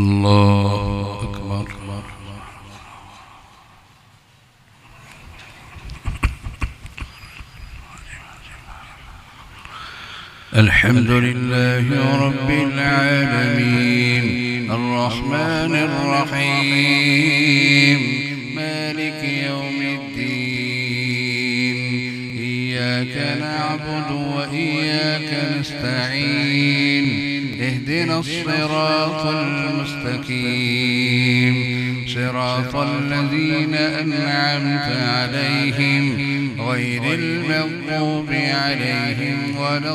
الله أكبر. الحمد لله رب العالمين الرحمن الرحيم مالك يوم الدين إياك نعبد وإياك نستعين اهدنا الصراط المستقيم صراط الذين أنعمت عليهم غير المغضوب عليهم ولا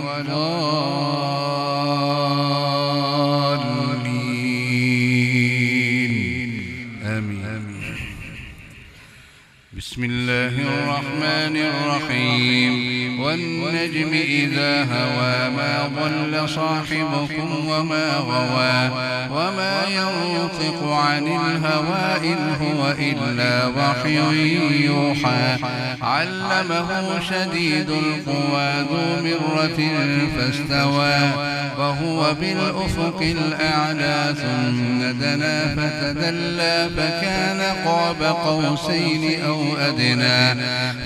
الضالين آمين. بسم الله الرحمن الرحيم والنجم إذا هوى ما ضل صاحبكم وما غوى وما ينطق عن الهوى إن هو إلا وحي يوحى علمه شديد القوى ذو مرة فاستوى وهو بالأفق الأعلى ثم دنا فتدلى فكان قاب قوسين أو أدنى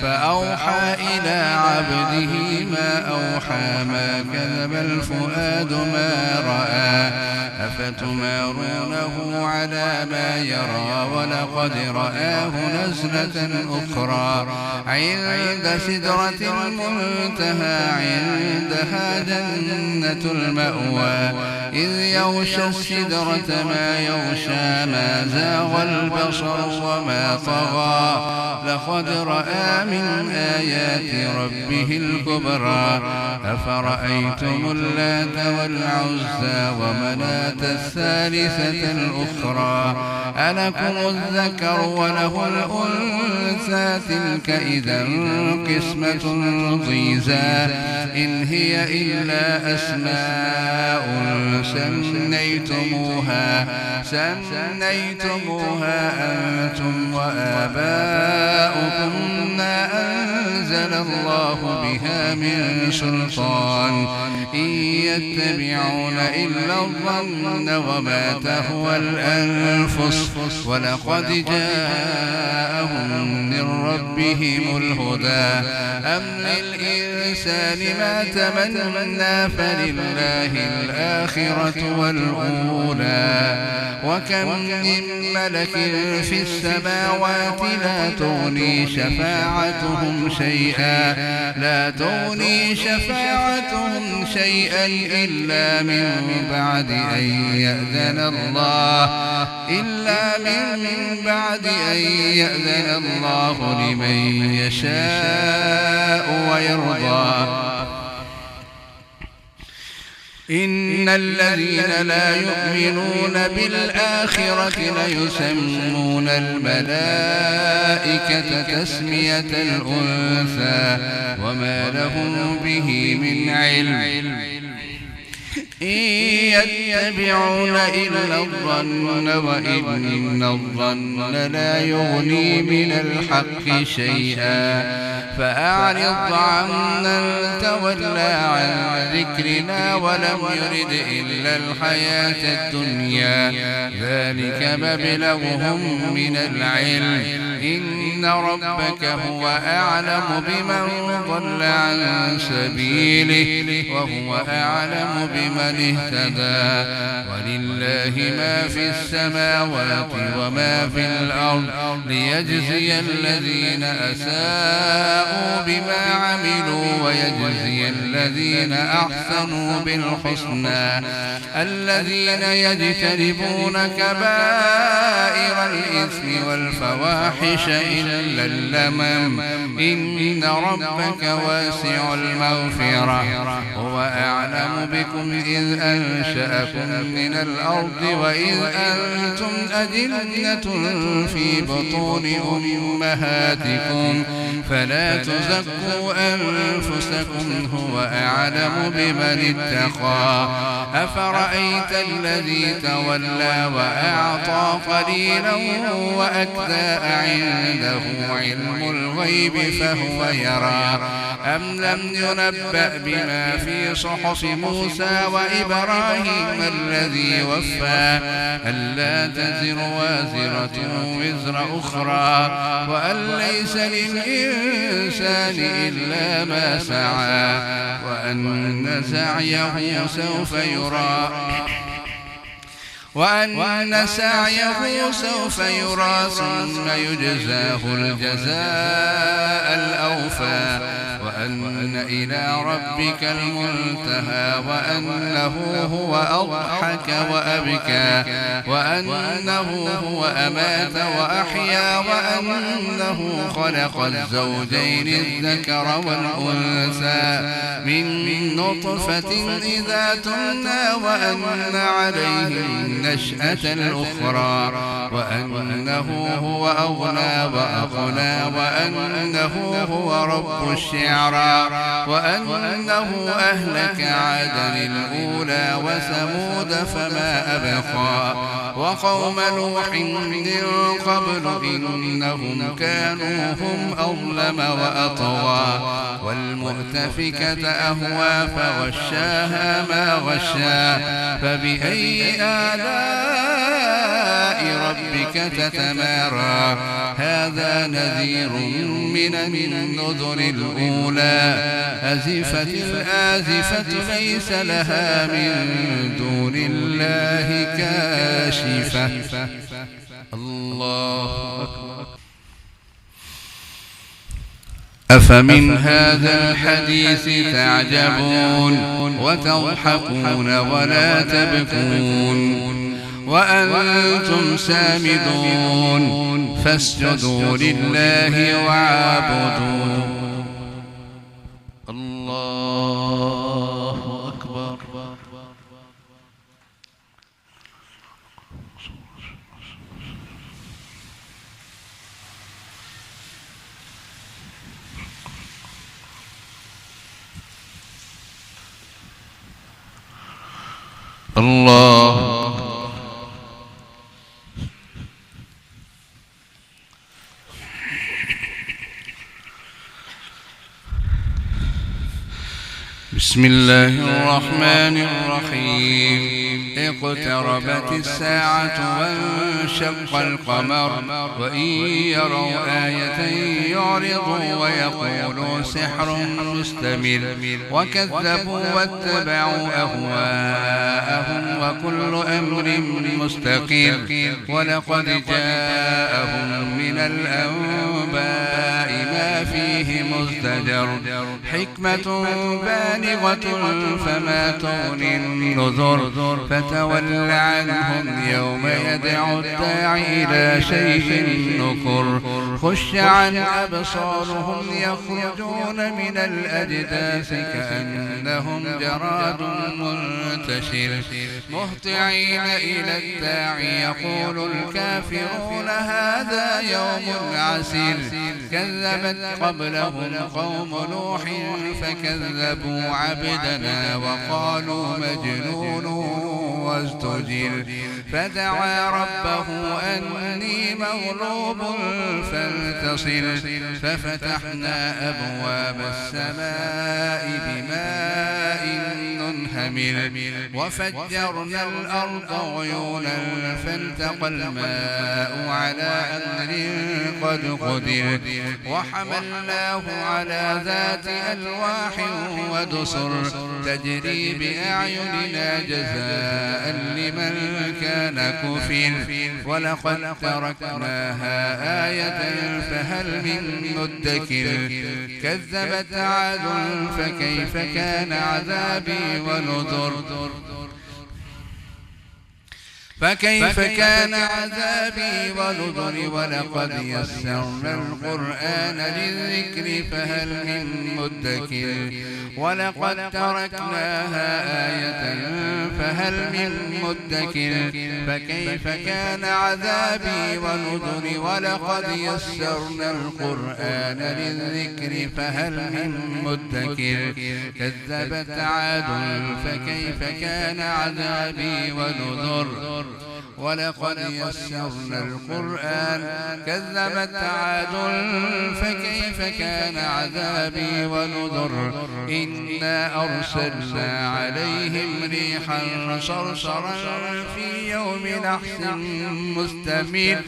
فأوحى إلى عبده ما أوحى ما كذب الفؤاد ما رأى أفتمارونه على ما يرى ولقد رآه نزلة أخرى عند سدرة المنتهى عندها جنة المأوى إذ يغشى السدرة ما يغشى ما زاغ البصر وما طغى لقد رأى من آيات ربه الكبرى أفرأيتم اللات والعزى ومناة الثالثة الأخرى ألكم الذكر وله الأنثى تلك إذا قسمة ضيزى إن هي إلا أسماء سميتموها أنتم وآباؤكم ما أنزل الله بها من سلطان إن يتبعون إلا الظن وما تهوى الأنفس ولقد جاءهم من ربهم الهدى أم للإنسان ما تمنى فلله الآخرة والأولى وكم من ملك في السماوات لا تغني شفاعتهم شيئا إلا من بعد أن يأذن الله لمن يشاء ويرضى إن الذين لا يؤمنون بالآخرة ليسمون الملائكة تسمية الأنثى وما لهم به من علم إن يتبعون إلا الظن وإن الظن لا يغني من الحق شيئا فأعرض عمن تولى عن ذكرنا ولم يرد إلا الحياة الدنيا ذلك مبلغهم من العلم إن ربك هو أعلم بمن ضل عن سبيله وهو أعلم بمن اهتدى ولله ما في السماوات وما في الأرض ليجزي الذين أساءوا بما عملوا ويجزي الذين أحسنوا بالحسنى الذين يجتنبون كبائر الإثم والفواحش إلا اللمم إن ربك واسع المغفرة هو أعلم بكم إذ أنشأكم من الأرض وإذ أنتم أجنة في بطون أمهاتكم فلا تزكوا أنفسكم هو أعلم بمن اتقى أفرأيت الذي تولى وأعطى قليلا وأكدى عنده علم الغيب فهو يرى أم لم ينبأ بما في صحف موسى وإبراهيم الذي وفى ألا تزر وازرة وزر أخرى وأن ليس للإنسان إلا ما سعى وأن سعيه سوف يرى ثم يجزاه الجزاء الأوفى وأن إلى ربك المنتهى وأنه هو أضحك وأبكى وأنه هو أمات وأحيا وأنه خلق الزوجين الذكر والأنثى من نطفة إذا تمنى وأن عليه النشأة الأخرى وأنه هو أغنى وأقنى وأنه هو رب الشعرى وأنه أهلك عادا الأولى وثمود فما أبقى وقوم نوح من قبل إنهم كانوا هم أظلم وأطغى والمؤتفكة أهوى فغشاها ما غشا فبأي آلاء ربك تتمارى هذا نذير من النذر الأولى أزفت الآزفة ليس لها من دون الله كاشفة الله أكبر أفمن هذا الحديث تعجبون وتضحكون ولا تبكون وأنتم سامدون فاسجدوا لله واعبدوا الله أكبر الله بسم الله الرحمن الرحيم اقتربت الساعة وانشق القمر وإن يروا آية يعرضوا ويقولوا سحر مستمر وكذبوا واتبعوا أهواءهم وكل أمر مستقر ولقد جاءهم من الأنباء ما فيه مزدجر حكمة بالغة فما تغني النذر فتول عنهم يوم يدعو الداعي إلى شيء نكر خش عن أبصارهم يخرجون من الأجداث كأنهم جراد منتشر مهطعين إلى الداعي يقول الكافرون هذا يوم عسير كذبت قبلهم قوم نوح فكذبوا عبدنا وقالوا مجنون وازدجر فدعا ربه أني مغلوب فانتصر ففتحنا أبواب السماء بماء منهمر وفجرنا الأرض عيونا فالتقى الماء على أمر قد قدر وحملناه على ذات ألواح ودسر تجري بأعيننا جزاء لمن كان كفر ولقد تركناها آية فهل من مدكر كذبت عاد فكيف كان عذابي ونذر ولقد يسرنا القرآن للذكر فهل من مدكر ولقد تركناها آية فهل من مدكر فكيف كان عذابي ونذر ولقد يسرنا القرآن للذكر فهل من مدكر كذبت عاد فكيف كان عذابي ونذر ولقد يسرنا القرآن كذبت عاد فكيف كان عذابي ونذر إنا أرسلنا عليهم ريحا صرصرا في يوم نحس مستمر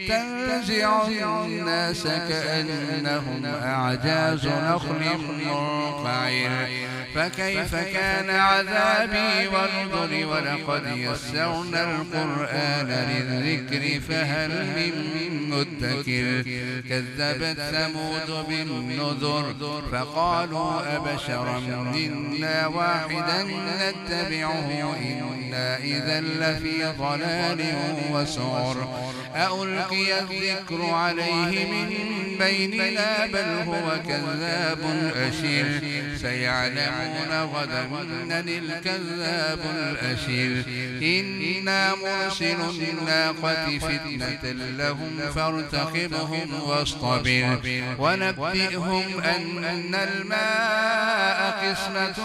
تنزع الناس كأنهم أعجاز نخل منقعر فكيف كان عذابي ونذر ولقد يسرنا القرآن للذكر فهل من مدكر كذبت ثمود بالنذر فقالوا أبشرا منا واحدا نتبعه إنا إذا لفي ضلال وسعر ألقي الذكر عليه من بيننا بل هو كذاب أشير سيعلمون غدا من الكذاب الأشير إنا مرسل الناقة فتنة لهم فارتقبهم واصطبر ونبئهم أن الماء قسمة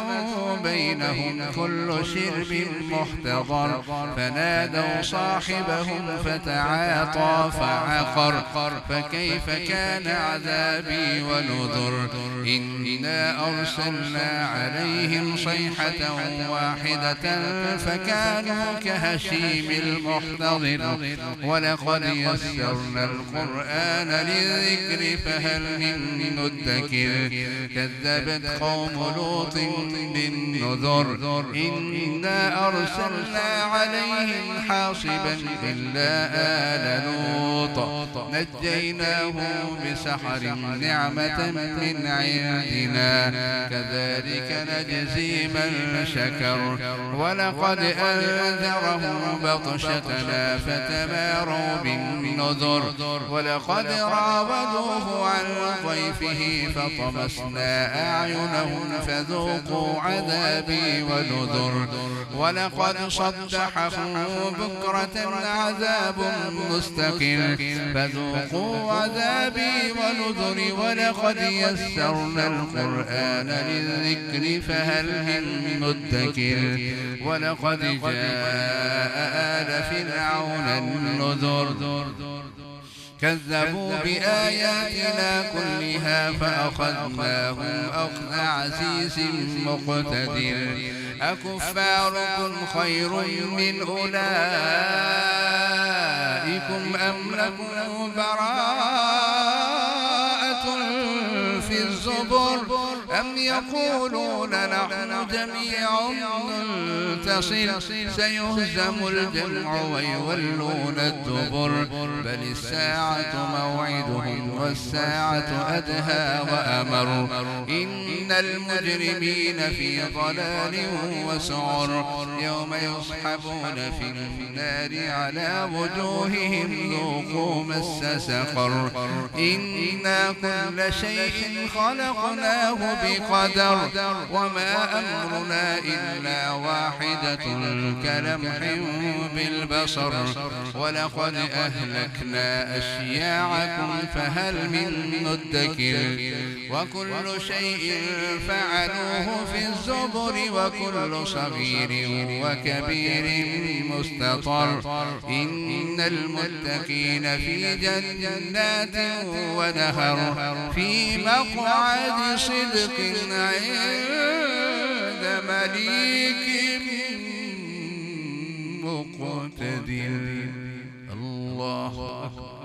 بينهم كل شرب محتضر فنادوا صاحبهم فتعاطى فعقر فكيف كان عذابي ونذر إنا أرسلنا عليهم صيحة واحدة فكانوا كهشيم المحتضر ولقد يسرنا القرآن للذكر فهل من مدكر كذبت قوم لوط بالنذر إنا أرسلنا عليهم حاصبا إلا آل لوط نجيناه بسحر نعمة من عندنا كذلك نجزي من شكر ولقد أنذرهم بطشتنا فتماروا بالنذر ولقد راودوه عن ضيفه فطمسنا أعينهم فذوقوا عذابي ونذر ولقد صبحهم بكرة عذاب مستقر فذوقوا عذابي ونذر ولقد يسرنا القرآن للذكر فهل من مدكر ولقد جاء آل فرعون النذر كذبوا بآياتنا كلها فأخذناهم أخذ عزيز مقتدر أكفاركم خير من أولئكم أم لكم براءة في الزبر أم يقولون نحن جميع منتصر سيهزم الجمع ويولون الدبر بل الساعة موعدهم والساعة أدهى وأمر إن المجرمين في ضلال وسعر يوم يصحبون في النار على وجوههم ذوقوا مس سقر إنا كل شيء خلقناه بقدر وما أمرنا إلا واحدة كلمح بالبصر ولقد أهلكنا أشياعكم فهل من مدكر وكل شيء فعلوه في الزبر وكل صغير وكبير مستطر إن المتقين في جنات ونهر في مقعد صدق عند مليك مقتدر الله أكبر.